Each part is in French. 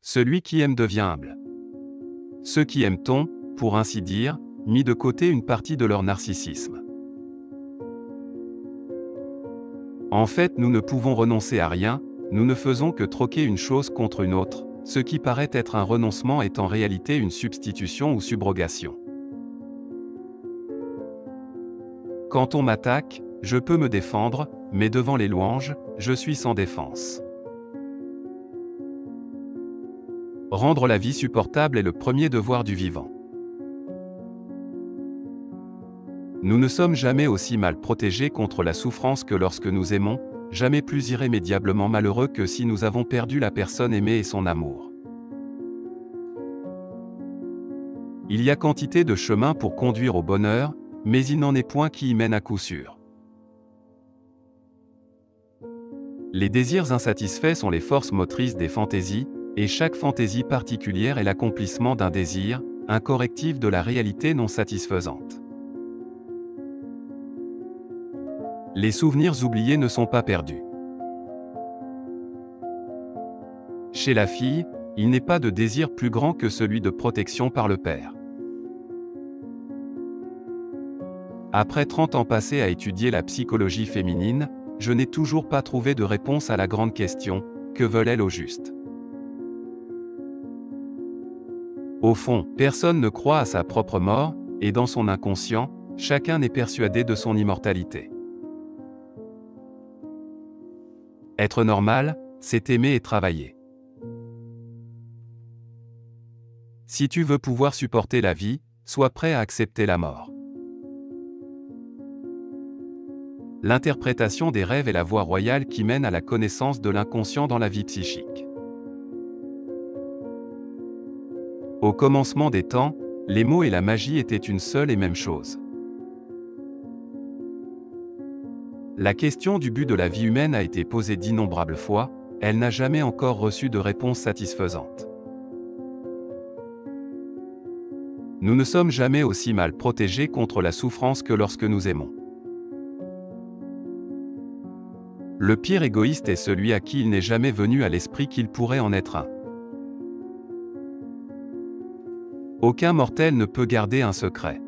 Celui qui aime devient humble. Ceux qui aiment ont, pour ainsi dire, mis de côté une partie de leur narcissisme. En fait, nous ne pouvons renoncer à rien, nous ne faisons que troquer une chose contre une autre, ce qui paraît être un renoncement est en réalité une substitution ou subrogation. Quand on m'attaque, je peux me défendre, mais devant les louanges, je suis sans défense. Rendre la vie supportable est le premier devoir du vivant. Nous ne sommes jamais aussi mal protégés contre la souffrance que lorsque nous aimons, jamais plus irrémédiablement malheureux que si nous avons perdu la personne aimée et son amour. Il y a quantité de chemins pour conduire au bonheur, mais il n'en est point qui y mène à coup sûr. Les désirs insatisfaits sont les forces motrices des fantaisies, et chaque fantaisie particulière est l'accomplissement d'un désir, un correctif de la réalité non satisfaisante. Les souvenirs oubliés ne sont pas perdus. Chez la fille, il n'est pas de désir plus grand que celui de protection par le père. Après 30 ans passés à étudier la psychologie féminine, je n'ai toujours pas trouvé de réponse à la grande question, que veulent-elles au juste? Au fond, personne ne croit à sa propre mort, et dans son inconscient, chacun est persuadé de son immortalité. Être normal, c'est aimer et travailler. Si tu veux pouvoir supporter la vie, sois prêt à accepter la mort. L'interprétation des rêves est la voie royale qui mène à la connaissance de l'inconscient dans la vie psychique. Au commencement des temps, les mots et la magie étaient une seule et même chose. La question du but de la vie humaine a été posée d'innombrables fois, elle n'a jamais encore reçu de réponse satisfaisante. Nous ne sommes jamais aussi mal protégés contre la souffrance que lorsque nous aimons. Le pire égoïste est celui à qui il n'est jamais venu à l'esprit qu'il pourrait en être un. Aucun mortel ne peut garder un secret.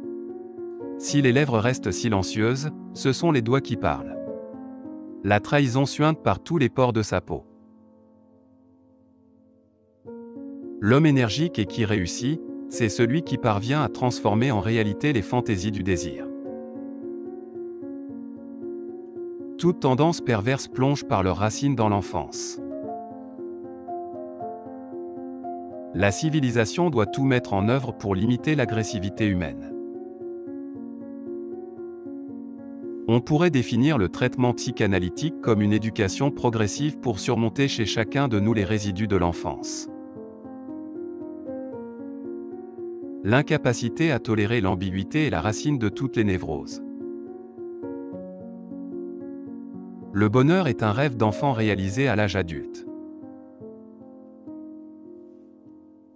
Si les lèvres restent silencieuses, ce sont les doigts qui parlent. La trahison suinte par tous les pores de sa peau. L'homme énergique et qui réussit, c'est celui qui parvient à transformer en réalité les fantaisies du désir. Toute tendance perverse plonge par leurs racines dans l'enfance. La civilisation doit tout mettre en œuvre pour limiter l'agressivité humaine. On pourrait définir le traitement psychanalytique comme une éducation progressive pour surmonter chez chacun de nous les résidus de l'enfance. L'incapacité à tolérer l'ambiguïté est la racine de toutes les névroses. Le bonheur est un rêve d'enfant réalisé à l'âge adulte.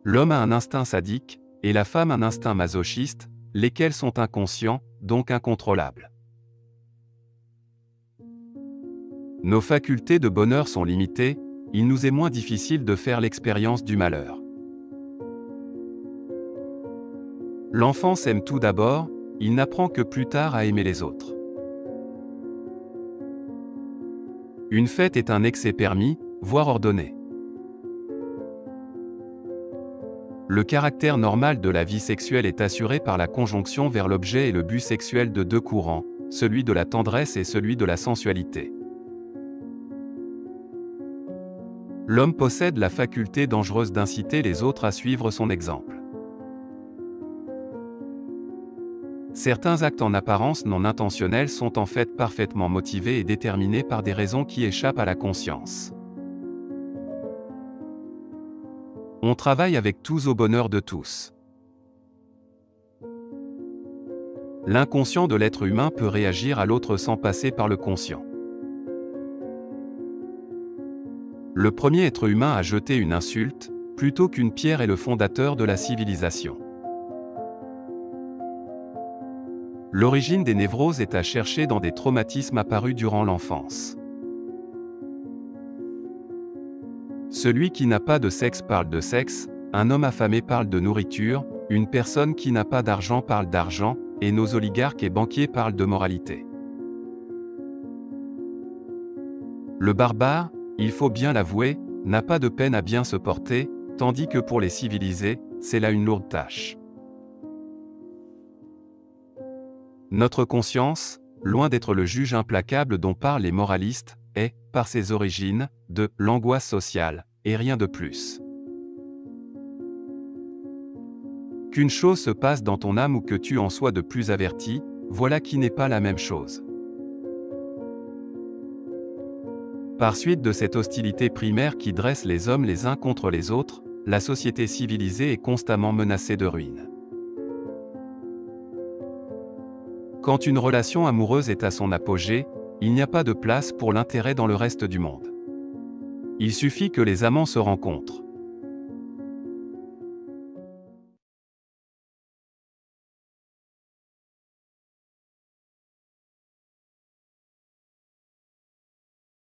L'homme a un instinct sadique, et la femme un instinct masochiste, lesquels sont inconscients, donc incontrôlables. Nos facultés de bonheur sont limitées, il nous est moins difficile de faire l'expérience du malheur. L'enfant s'aime tout d'abord, il n'apprend que plus tard à aimer les autres. Une fête est un excès permis, voire ordonné. Le caractère normal de la vie sexuelle est assuré par la conjonction vers l'objet et le but sexuel de deux courants, celui de la tendresse et celui de la sensualité. L'homme possède la faculté dangereuse d'inciter les autres à suivre son exemple. Certains actes en apparence non intentionnels sont en fait parfaitement motivés et déterminés par des raisons qui échappent à la conscience. On travaille avec tous au bonheur de tous. L'inconscient de l'être humain peut réagir à l'autre sans passer par le conscient. Le premier être humain à jeter une insulte, plutôt qu'une pierre est le fondateur de la civilisation. L'origine des névroses est à chercher dans des traumatismes apparus durant l'enfance. Celui qui n'a pas de sexe parle de sexe, un homme affamé parle de nourriture, une personne qui n'a pas d'argent parle d'argent, et nos oligarques et banquiers parlent de moralité. Le barbare, il faut bien l'avouer, n'a pas de peine à bien se porter, tandis que pour les civilisés, c'est là une lourde tâche. Notre conscience, loin d'être le juge implacable dont parlent les moralistes, est, par ses origines, de l'angoisse sociale, et rien de plus. Qu'une chose se passe dans ton âme ou que tu en sois de plus averti, voilà qui n'est pas la même chose. Par suite de cette hostilité primaire qui dresse les hommes les uns contre les autres, la société civilisée est constamment menacée de ruine. Quand une relation amoureuse est à son apogée, il n'y a pas de place pour l'intérêt dans le reste du monde. Il suffit que les amants se rencontrent.